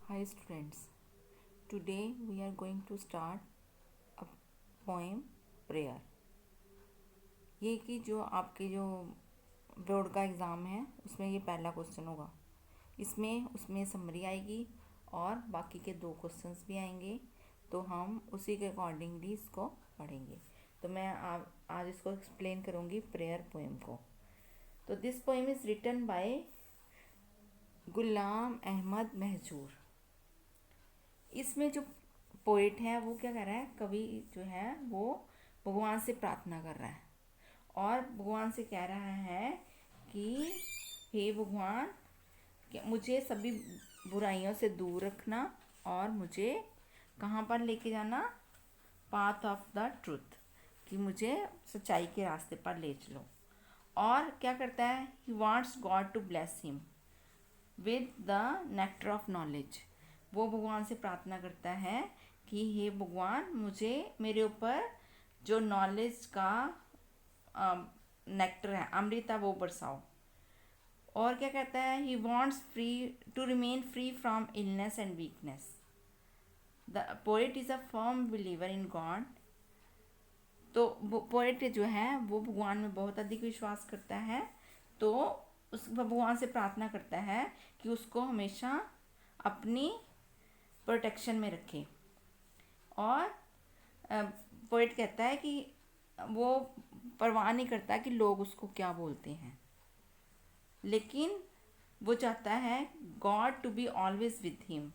Hi students, today we are going to start a poem prayer. ये कि जो आपके जो बोर्ड का एग्ज़ाम है उसमें ये पहला क्वेश्चन होगा। इसमें उसमें समरी आएगी और बाकी के 2 क्वेश्चंस भी आएंगे, तो हम उसी के अकॉर्डिंगली इसको पढ़ेंगे। तो मैं आज इसको एक्सप्लेन करूँगी प्रेयर पोएम को। तो this poem is written by Ghulam Ahmad Mahjoor. इसमें जो पोइट है वो क्या कर रहा है, कवि जो है वो भगवान से प्रार्थना कर रहा है और भगवान से कह रहा है कि हे भगवान, मुझे सभी बुराइयों से दूर रखना और मुझे कहाँ पर लेके जाना, पाथ ऑफ द ट्रुथ, कि मुझे सच्चाई के रास्ते पर ले चलो। और क्या करता है, he wants God to bless him with the nectar of knowledge. वो भगवान से प्रार्थना करता है कि हे भगवान, मुझे मेरे ऊपर जो नॉलेज का नेक्टर है, अमृत है, वो बरसाओ। और क्या कहता है, he wants free to remain free from illness and weakness. The poet is a firm believer in God. तो पोएट जो है वो भगवान में बहुत अधिक विश्वास करता है, तो उस भगवान से प्रार्थना करता है कि उसको हमेशा अपनी प्रोटेक्शन में रखे। और पोएट कहता है कि वो परवाह नहीं करता कि लोग उसको क्या बोलते हैं, लेकिन वो चाहता है God to be always with him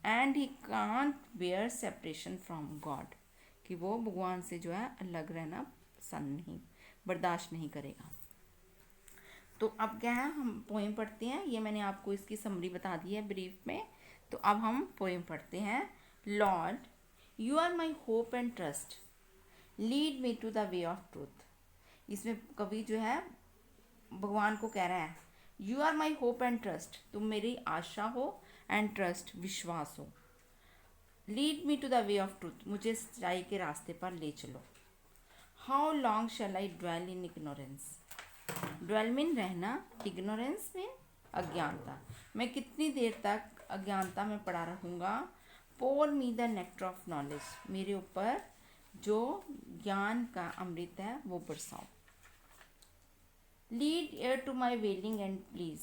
and he can't bear separation from God, कि वो भगवान से जो है अलग रहना पसंद नहीं, बर्दाश्त नहीं करेगा। तो अब क्या है, हम पोएम पढ़ते हैं। ये मैंने आपको इसकी समरी बता दी है ब्रीफ में। तो अब हम पोएम पढ़ते हैं। Lord, you are my hope and trust, lead me to the way of truth. इसमें कवि जो है भगवान को कह रहा है, you are my hope and trust, तुम मेरी आशा हो, एंड ट्रस्ट, विश्वास हो। Lead me to the way of truth, मुझे सच्चाई के रास्ते पर ले चलो। How long shall I dwell in ignorance, dwell mean रहना, इग्नोरेंस मीन अज्ञानता, मैं कितनी देर तक अज्ञानता में पड़ा रहूँगा। Pour me the nectar of knowledge, मेरे ऊपर जो ज्ञान का अमृत है वो बरसाओ। Lend ear to my wailing and pleas,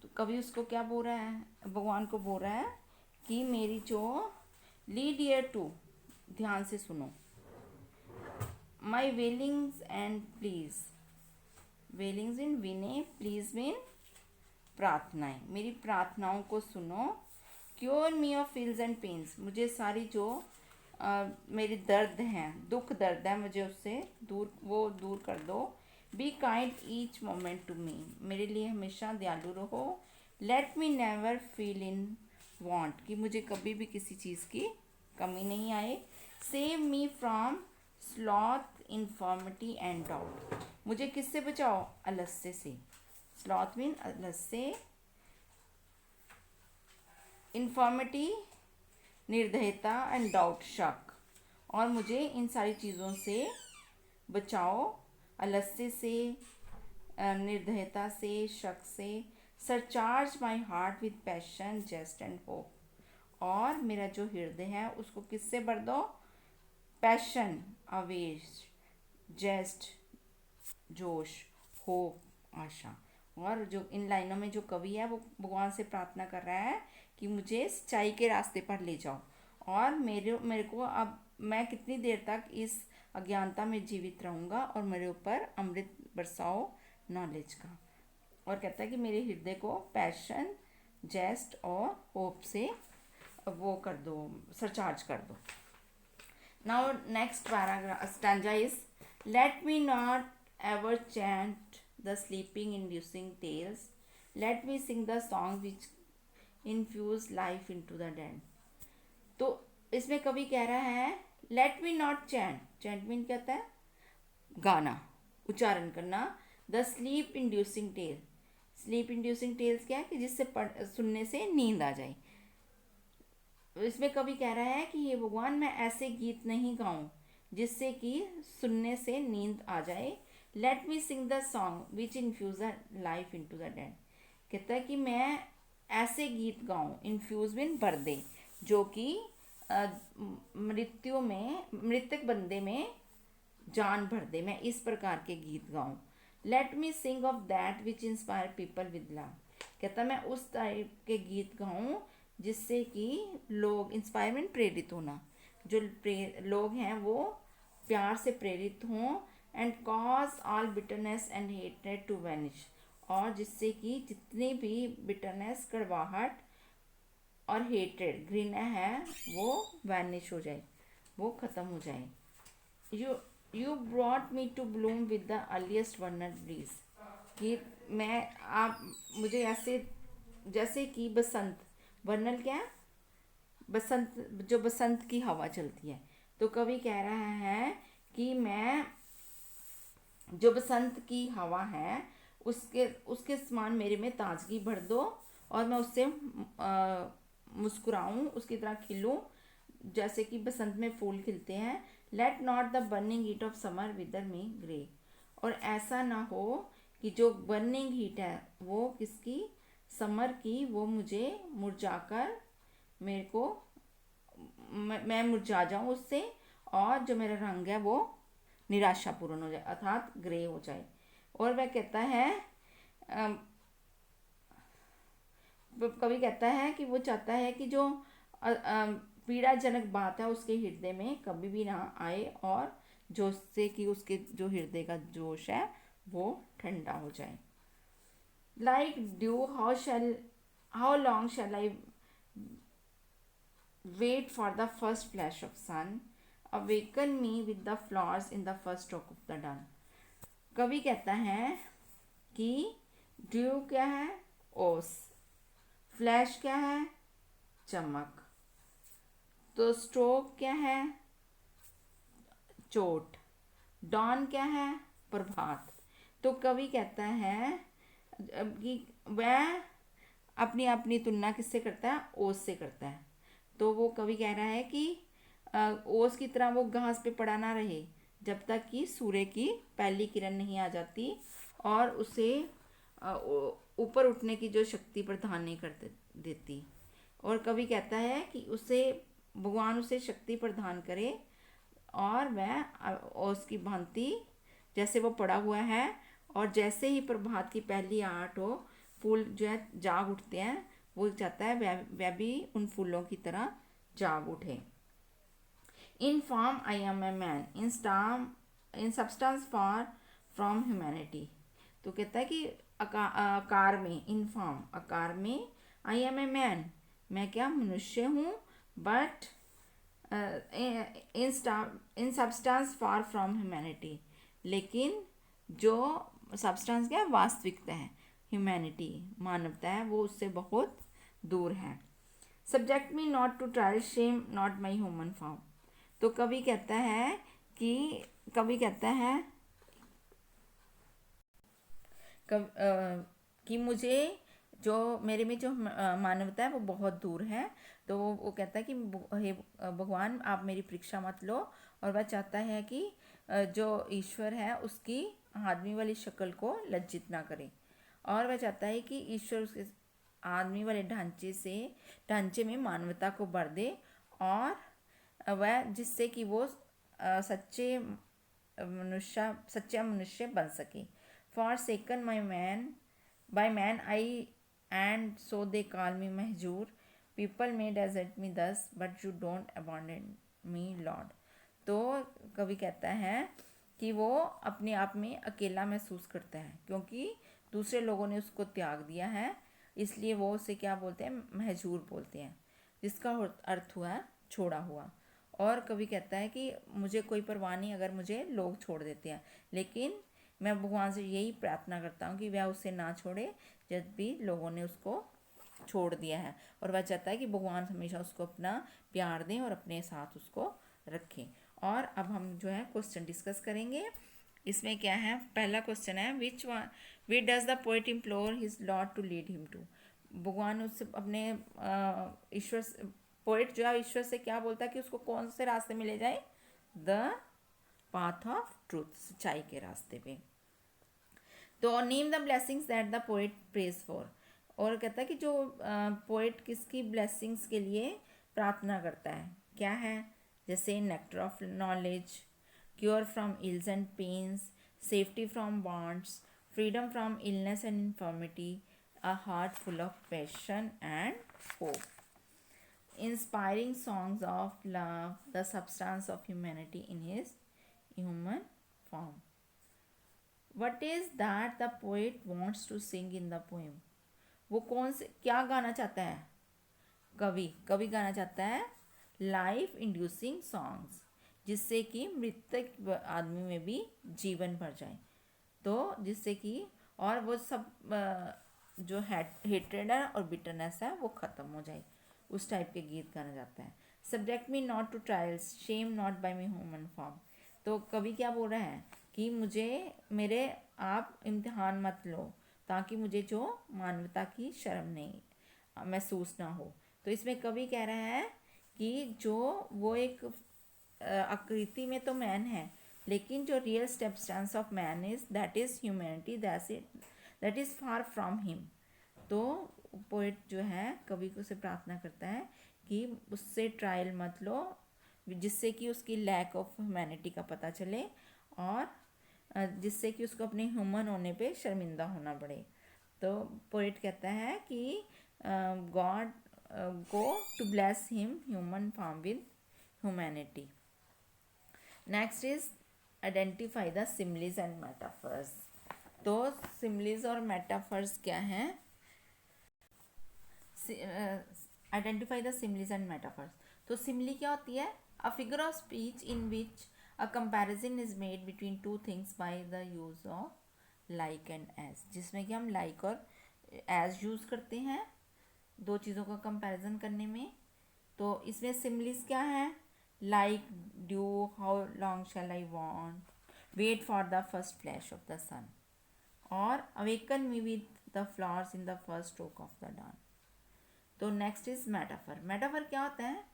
तो कभी उसको क्या बोल रहा है, भगवान को बोल रहा है कि मेरी जो लीड एयर टू, ध्यान से सुनो, my wailings and pleas, wailings इन विनय, प्लीज मीन प्रार्थनाएं, मेरी प्रार्थनाओं को सुनो। Cure me of ills and pains, मुझे सारी जो मेरी दर्द हैं, दुख दर्द है, मुझे उससे दूर कर दो। Be kind each moment to me, मेरे लिए हमेशा दयालु रहो। Let me never feel in want, कि मुझे कभी भी किसी चीज़ की कमी नहीं आए। Save me from sloth, infirmity and doubt, मुझे किससे बचाओ, आलस्य से। स्लॉथ मीन आलस्य, इन्फॉर्मिटी निर्दयता, एंड डाउट शक, और मुझे इन सारी चीज़ों से बचाओ, आलस्य से, निर्दयता से, शक से। Surcharge my heart with passion, zest and hope, और मेरा जो हृदय है उसको किससे भर दो, पैशन, आवेश, जेस्ट, जोश, होप, आशा। और जो इन लाइनों में जो कवि है वो भगवान से प्रार्थना कर रहा है कि मुझे सच्चाई के रास्ते पर ले जाओ, और मेरे को अब मैं कितनी देर तक इस अज्ञानता में जीवित रहूँगा, और मेरे ऊपर अमृत बरसाओ नॉलेज का। और कहता है कि मेरे हृदय को पैशन, जेस्ट और होप से वो कर दो, सरचार्ज कर दो। Now next paragraph stanza is, let me not ever chant the sleeping inducing tales, let me sing the song which infuse life into the dead. तो इसमें कवि कह रहा है, let me not chant, chant mean कहता है गाना, उच्चारण करना। The sleep inducing tale, sleep inducing tales क्या है, कि जिससे सुनने से नींद आ जाए। इसमें कवि कह रहा है कि ये भगवान, मैं ऐसे गीत नहीं गाऊं जिससे कि सुनने से नींद आ जाए। Let me sing the song which infuse life into the dead, कहता है कि मैं ऐसे गीत गाऊं इन्फ्यूज बिन भर दे, जो कि मृतक बंदे में जान भर दे, मैं इस प्रकार के गीत गाऊं। Let me sing of that which inspire people with love, कहता मैं उस टाइप के गीत गाऊं जिससे कि लोग, इंस्पायरमेंट प्रेरित होना, जो लोग हैं वो प्यार से प्रेरित हों, and cause all bitterness and hatred to vanish, और जिससे कि जितनी भी बिटरनेस, कड़वाहट और हेट्रेड, घृणा है, वो वैनिश हो जाए, वो ख़त्म हो जाए। You brought me to bloom with the earliest vernal breeze, कि मैं, आप मुझे ऐसे, जैसे कि बसंत, वर्नल क्या है, बसंत, जो बसंत की हवा चलती है। तो कवि कह रहा है कि मैं, जो बसंत की हवा है उसके उसके समान मेरे में ताजगी भर दो, और मैं उससे मुस्कुराऊँ, उसकी तरह खिलूँ जैसे कि बसंत में फूल खिलते हैं। Let not the burning heat of summer wither me grey, और ऐसा ना हो कि जो बर्निंग हीट है वो किसकी, समर की, वो मुझे मुरझाकर, मेरे को, मैं मुरझा जाऊँ उससे, और जो मेरा रंग है वो निराशापूर्ण हो जाए, अर्थात ग्रे हो जाए। और वह कहता है, कवि कहता है कि वो चाहता है कि जो पीड़ाजनक बात है उसके हृदय में कभी भी ना आए, और जो उससे कि उसके जो हृदय का जोश है वो ठंडा हो जाए। Like dew how long shall I wait for the first flash of sun, awaken me with the flowers in the first stroke of the dawn. कवि कहता है कि ड्यू क्या है, ओस, फ्लैश क्या है, चमक, तो स्ट्रोक क्या है, चोट, डॉन क्या है, प्रभात। तो कवि कहता है कि वह अपनी अपनी तुलना किससे करता है, ओस से करता है। तो वो कवि कह रहा है कि ओस की तरह वो घास पे पड़ा ना रहे जब तक कि सूर्य की पहली किरण नहीं आ जाती और उसे ऊपर उठने की जो शक्ति प्रदान नहीं कर देती। और कवि कहता है कि उसे, भगवान उसे शक्ति प्रदान करे, और वह ओस की भांति जैसे वो पड़ा हुआ है, और जैसे ही प्रभात की पहली आहट हो, फूल जो है जाग उठते हैं, वो चाहता है वह भी उन फूलों की तरह जाग उठे। In form I am a man, in substance far from humanity. तो कहता है कि आकार में, इन फॉर्म आकार में, आई एम ए मैन, मैं क्या मनुष्य हूँ, but in substance far from humanity, लेकिन जो सब्सटेंस क्या है, वास्तविकता है, ह्यूमैनिटी मानवता है, वो उससे बहुत दूर है। Subject me not to try shame not my human form. तो कवि कहता है कि, कवि कहता है कि मुझे, जो मेरे में जो मानवता है वो बहुत दूर है। तो वो कहता है कि हे भगवान, आप मेरी परीक्षा मत लो। और वह चाहता है कि जो ईश्वर है उसकी आदमी वाली शक्ल को लज्जित ना करे, और वह चाहता है कि ईश्वर उसके आदमी वाले ढांचे में मानवता को भर दे, और वह जिससे कि वो सच्चा मनुष्य बन सके। For second my man by man I, and so they call me महजूर, people may desert me thus but you don't abandon me Lord. तो कवि कहता है कि वो अपने आप में अकेला महसूस करता है, क्योंकि दूसरे लोगों ने उसको त्याग दिया है, इसलिए वो उसे क्या बोलते हैं, महजूर बोलते हैं, जिसका अर्थ हुआ छोड़ा हुआ। और कवि कहता है कि मुझे कोई परवाह नहीं अगर मुझे लोग छोड़ देते हैं, लेकिन मैं भगवान से यही प्रार्थना करता हूँ कि वह उसे ना छोड़े जब भी लोगों ने उसको छोड़ दिया है, और वह चाहता है कि भगवान हमेशा उसको अपना प्यार दें और अपने साथ उसको रखें। और अब हम जो है क्वेश्चन डिस्कस करेंगे। इसमें क्या है, पहला क्वेश्चन है, which does the poet implore his Lord to lead him to. भगवान उससे अपने ईश्वर, पोएट जो है ईश्वर से क्या बोलता है कि उसको कौन से रास्ते में ले जाए, द पाथ ऑफ ट्रूथ, सच्चाई के रास्ते पे। तो name the blessings that the poet praise for, और कहता है कि जो पोएट किसकी ब्लेसिंग्स के लिए प्रार्थना करता है, क्या है, जैसे nectar of knowledge, cure from ills and pains, safety from bonds, freedom from illness and infirmity, a heart full of passion and hope, inspiring songs of love, the substance of humanity in his human form. What is that the poet wants to sing in the poem? वो कौन से क्या गाना चाहता है, कवि गाना चाहता है लाइफ इंड्यूसिंग सॉन्ग्स, जिससे कि मृतक आदमी में भी जीवन भर जाए, तो जिससे कि और वो सब जो हेट्रेड है और बिटरनेस है वो ख़त्म हो जाए, उस टाइप के गीत गाना जाता है। Subject me not to trials, shame not by me human form. तो कवि क्या बोल रहा है कि मुझे मेरे आप इम्तिहान मत लो, ताकि मुझे जो मानवता की शर्म नहीं महसूस ना हो। तो इसमें कवि कह रहा है कि जो वो एक आकृति में तो मैन है, लेकिन जो real substance of man is that is humanity, that is far from him. तो पोइट जो है कवि को से प्रार्थना करता है कि उससे ट्रायल मत लो, जिससे कि उसकी लैक ऑफ ह्यूमैनिटी का पता चले और जिससे कि उसको अपने ह्यूमन होने पे शर्मिंदा होना पड़े। तो पोइट कहता है कि God go to bless him human form with humanity. Next is identify the similes and metaphors. तो सिमिलीज और मेटाफर्स क्या हैं? Identify the similes and metaphors. तो सिमिली क्या होती है? A figure of speech in which a comparison is made between two things by the use of like and as, जिसमें कि हम लाइक और एज यूज करते हैं दो चीज़ों का कंपैरिजन करने में। तो इसमें सिमिलीज क्या है? Like dew, how long shall I want, wait for the first flash of the sun, और awaken me with the flowers in the first stroke of the dawn. तो नेक्स्ट इज मेटाफर। मेटाफर क्या होता है?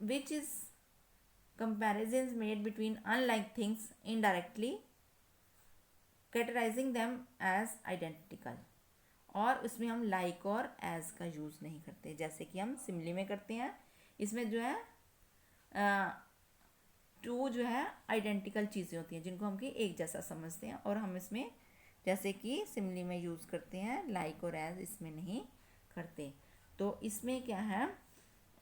Which is comparison made between unlike things indirectly categorising them as identical, और उसमें हम like और as का यूज़ नहीं करते, जैसे कि हम सिमिली में करते हैं। इसमें जो है टू जो है आइडेंटिकल चीज़ें होती हैं जिनको हम कि एक जैसा समझते हैं, और हम इसमें जैसे कि सिमिली में यूज़ करते हैं, लाइक और एज इसमें नहीं करते। तो इसमें क्या है,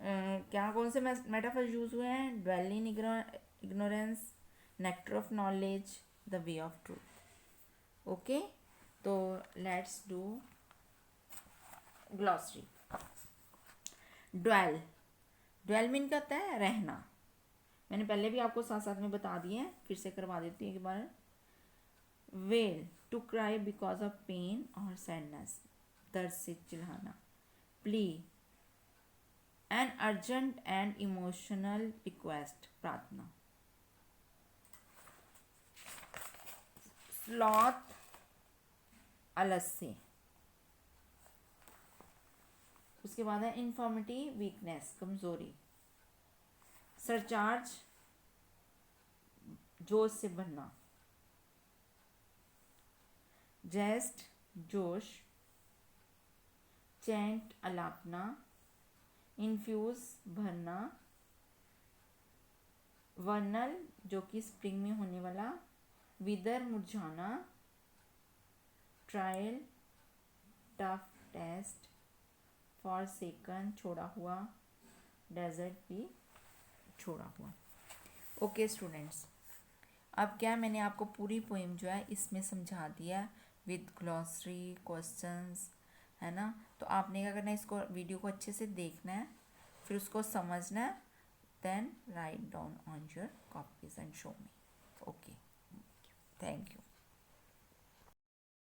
क्या कौन से मेटाफर यूज़ हुए हैं? Dwell in ignorance, nectar of knowledge, the way of truth. Okay, तो let's do glossary. Dwell, dwell mean क्या होता है? रहना। मैंने पहले भी आपको साथ साथ में बता दिए हैं, फिर से करवा देती हूँ एक बार। Well, to cry because of pain और सैडनेस, दर्द से चिल्लाना। Plea, an urgent and emotional request, प्रार्थना। स्लॉथ, आलस्य। उसके बाद है इन्फॉर्मिटी, वीकनेस, कमजोरी। सरचार्ज, जोश से भरना। जेस्ट, जोश। चैंट, अलापना। इन्फ्यूज, भरना। वर्नल, जो कि स्प्रिंग में होने वाला। विदर, मुरझाना। Trial, tough test. फॉरसेकन, छोड़ा हुआ। डेजर्ट भी छोड़ा हुआ। ओके स्टूडेंट्स, अब क्या मैंने आपको पूरी पोएम जो है इसमें समझा दिया विद ग्लॉसरी, क्वेश्चंस, है ना। तो आपने क्या करना है, इसको वीडियो को अच्छे से देखना है, फिर उसको समझना है, then write down on your copies and show me. Okay, thank you.